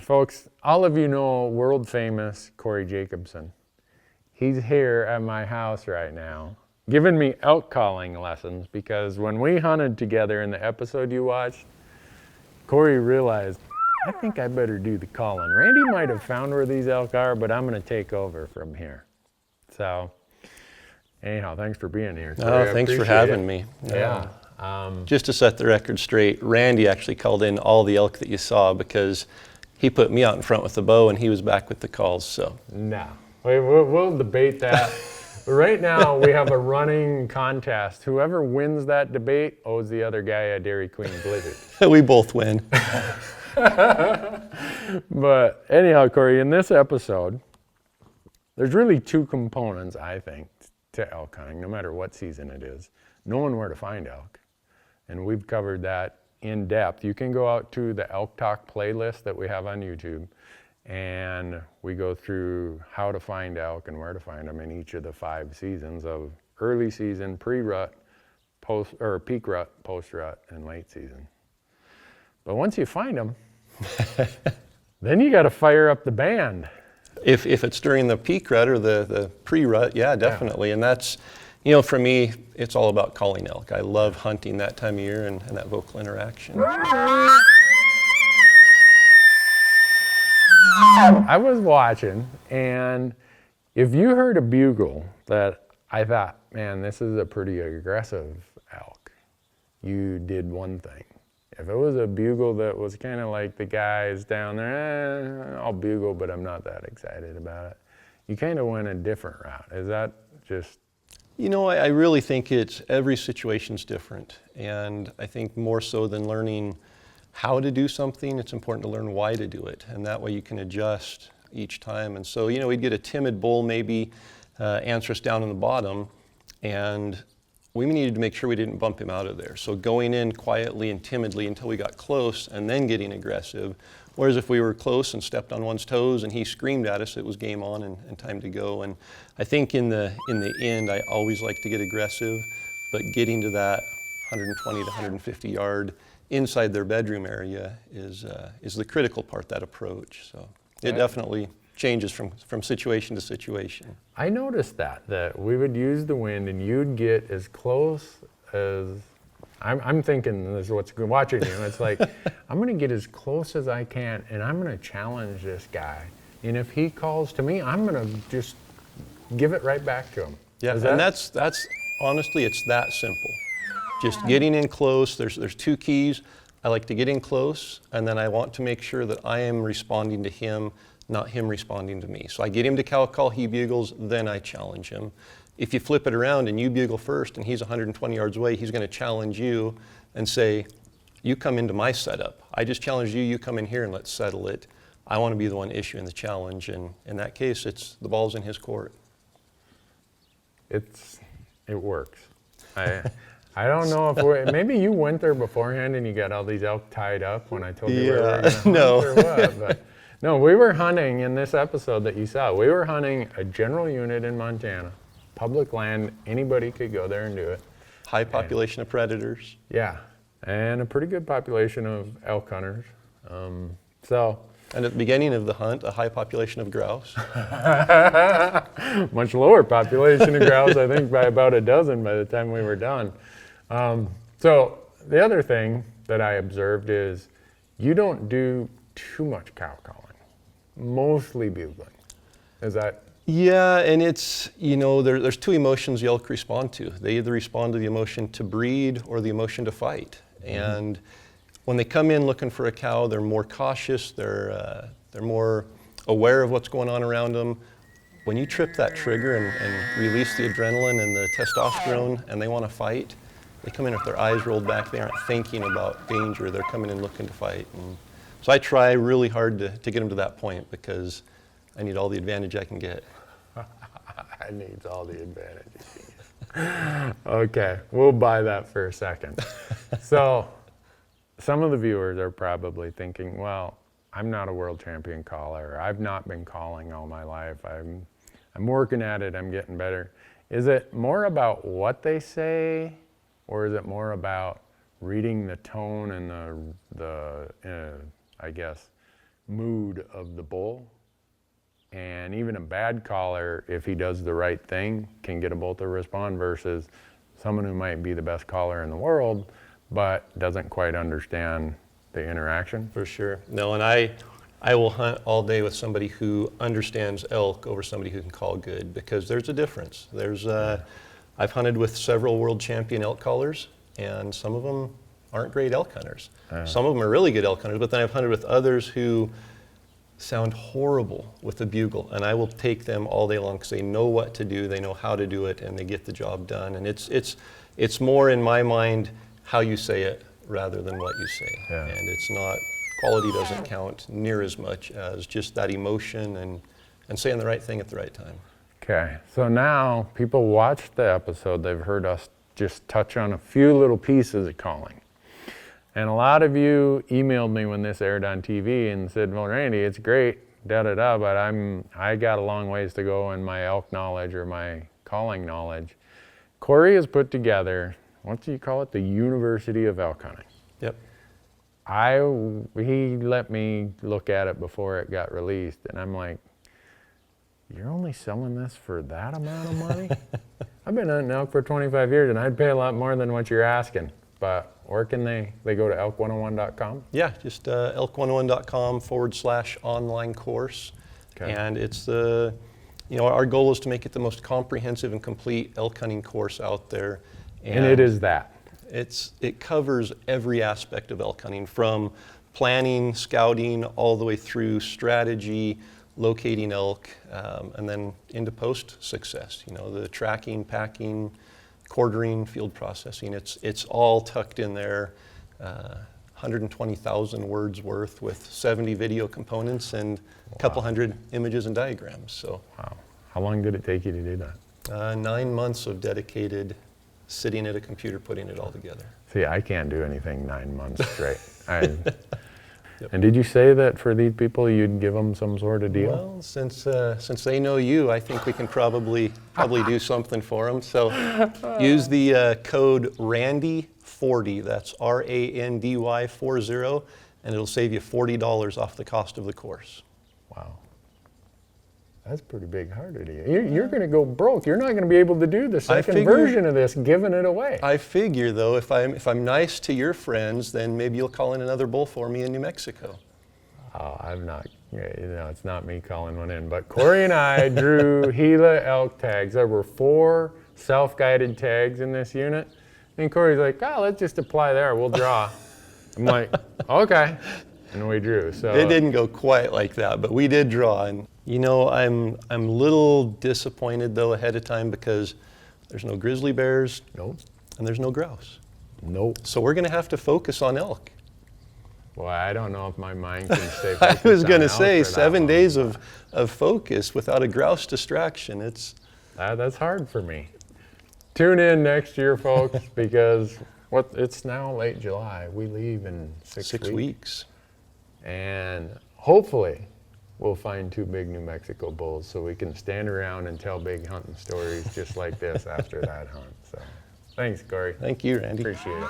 folks, all of you know world famous Corey Jacobsen. He's here at my house right now, giving me elk calling lessons, because when we hunted together in the episode you watched, Corey realized, I think I better do the calling. Randy might have found where these elk are, but I'm going to take over from here. So, anyhow, thanks for being here, Corey. Oh, thanks for having me. Yeah. Just to set the record straight, Randy actually called in all the elk that you saw because he put me out in front with the bow and he was back with the calls. So no, we'll debate that. Right now we have a running contest. Whoever wins that debate owes the other guy a Dairy Queen Blizzard. we both win. But anyhow, Corey, in this episode, there's really two components, I think, to elk hunting, no matter what season it is. Knowing where to find elk. And we've covered that in depth. You can go out to the Elk Talk playlist that we have on YouTube, and we go through how to find elk and where to find them in each of the 5 seasons of early season, pre-rut, peak rut, post-rut, and late season. But once you find them, then you got to fire up the band. If it's during the peak rut or the pre-rut, yeah, definitely. Yeah. And that's, you know, for me, it's all about calling elk. I love hunting that time of year and that vocal interaction. I was watching, and if you heard a bugle that I thought, man, this is a pretty aggressive elk, you did one thing. If it was a bugle that was kind of like the guys down there, I'll bugle, but I'm not that excited about it, you kind of went a different route. Is that just... You know, I really think every situation's different. And I think more so than learning how to do something, it's important to learn why to do it. And that way you can adjust each time. And so, you know, we'd get a timid bull maybe answer us down in the bottom, and we needed to make sure we didn't bump him out of there. So going in quietly and timidly until we got close and then getting aggressive. Whereas if we were close and stepped on one's toes and he screamed at us, it was game on and time to go. And I think in the end, I always like to get aggressive, but getting to that 120 to 150 yard inside their bedroom area is the critical part, that approach. So it definitely changes from situation to situation. I noticed that we would use the wind and you'd get as close as... I'm thinking, this is what's watching you, it's like, I'm going to get as close as I can, and I'm going to challenge this guy. And if he calls to me, I'm going to just give it right back to him. Yeah, and that's honestly, it's that simple. Just getting in close. There's 2 keys. I like to get in close, and then I want to make sure that I am responding to him, not him responding to me. So I get him to cow call, he bugles, then I challenge him. If you flip it around and you bugle first and he's 120 yards away, he's going to challenge you and say, you come into my setup. I just challenged you, you come in here and let's settle it. I want to be the one issuing the challenge, and in that case, the ball's in his court. It works. I don't know if maybe you went there beforehand and you got all these elk tied up when I told you where we were going to hunt or what, but no, we were hunting in this episode that you saw. We were hunting a general unit in Montana. Public land, anybody could go there and do it. High population of predators. Yeah, and a pretty good population of elk hunters. And at the beginning of the hunt, a high population of grouse. Much lower population of grouse, I think by about a dozen by the time we were done. So the other thing that I observed is you don't do too much cow calling, mostly bugling. Is that? Yeah, and it's, you know, there's 2 emotions the elk respond to. They either respond to the emotion to breed or the emotion to fight. Mm-hmm. And when they come in looking for a cow, they're more cautious, they're more aware of what's going on around them. When you trip that trigger and release the adrenaline and the testosterone and they want to fight, they come in with their eyes rolled back. They aren't thinking about danger. They're coming in looking to fight. And so I try really hard to get them to that point because I need all the advantage I can get. I need all the advantages. Okay, we'll buy that for a second. So some of the viewers are probably thinking, well, I'm not a world champion caller. I've not been calling all my life. I'm working at it. I'm getting better. Is it more about what they say, or is it more about reading the tone and the I guess, mood of the bull. And even a bad caller, if he does the right thing, can get a bull to respond versus someone who might be the best caller in the world, but doesn't quite understand the interaction. For sure. No, and I will hunt all day with somebody who understands elk over somebody who can call good, because there's a difference. I've hunted with several world champion elk callers, and some of them aren't great elk hunters. Some of them are really good elk hunters, but then I've hunted with others who sound horrible with a bugle, and I will take them all day long because they know what to do, they know how to do it, and they get the job done. And it's more in my mind how you say it rather than what you say. Yeah. And it's not, quality doesn't count near as much as just that emotion and saying the right thing at the right time. Okay, so now people watch the episode, they've heard us just touch on a few little pieces of calling. And a lot of you emailed me when this aired on TV and said, well, Randy, it's great, but I got a long ways to go in my elk knowledge or my calling knowledge. Corey has put together, what do you call it? The University of Elk Hunting. Yep. He let me look at it before it got released, and I'm like, you're only selling this for that amount of money? I've been hunting elk for 25 years, and I'd pay a lot more than what you're asking. But where can they go to elk101.com? Yeah, just elk101.com/online course. Okay. And it's our goal is to make it the most comprehensive and complete elk hunting course out there. And it is that. It covers every aspect of elk hunting, from planning, scouting, all the way through strategy, locating elk, and then into post success. The tracking, packing, quartering, field processing. It's all tucked in there. 120,000 words worth with 70 video components and a couple hundred images and diagrams. So. Wow. How long did it take you to do that? 9 months of dedicated sitting at a computer putting it all together. See, I can't do anything 9 months straight. Yep. And did you say that for these people you'd give them some sort of deal? Well, since they know you, I think we can probably do something for them. So use the code RANDY40, that's RANDY 40, and it'll save you $40 off the cost of the course. Wow. That's pretty big-hearted of you. You're going to go broke. You're not going to be able to do the second version of this, giving it away. I figure, though, if I'm nice to your friends, then maybe you'll call in another bull for me in New Mexico. Oh, I'm not. It's not me calling one in. But Corey and I drew Gila elk tags. There were 4 self-guided tags in this unit. And Corey's like, let's just apply there. We'll draw. I'm like, okay. And we drew. So it didn't go quite like that, but we did draw. And I'm a little disappointed though ahead of time because there's no grizzly bears. Nope. And there's no grouse. Nope. So we're going to have to focus on elk. Well, I don't know if my mind can stay focused I was going to on say elk for that 7 long. days of focus without a grouse distraction. That's hard for me. Tune in next year, folks, because it's now late July. We leave in 6 weeks. And hopefully we'll find 2 big New Mexico bulls so we can stand around and tell big hunting stories just like this after that hunt. So thanks, Corey. Thank you, Randy. Appreciate it.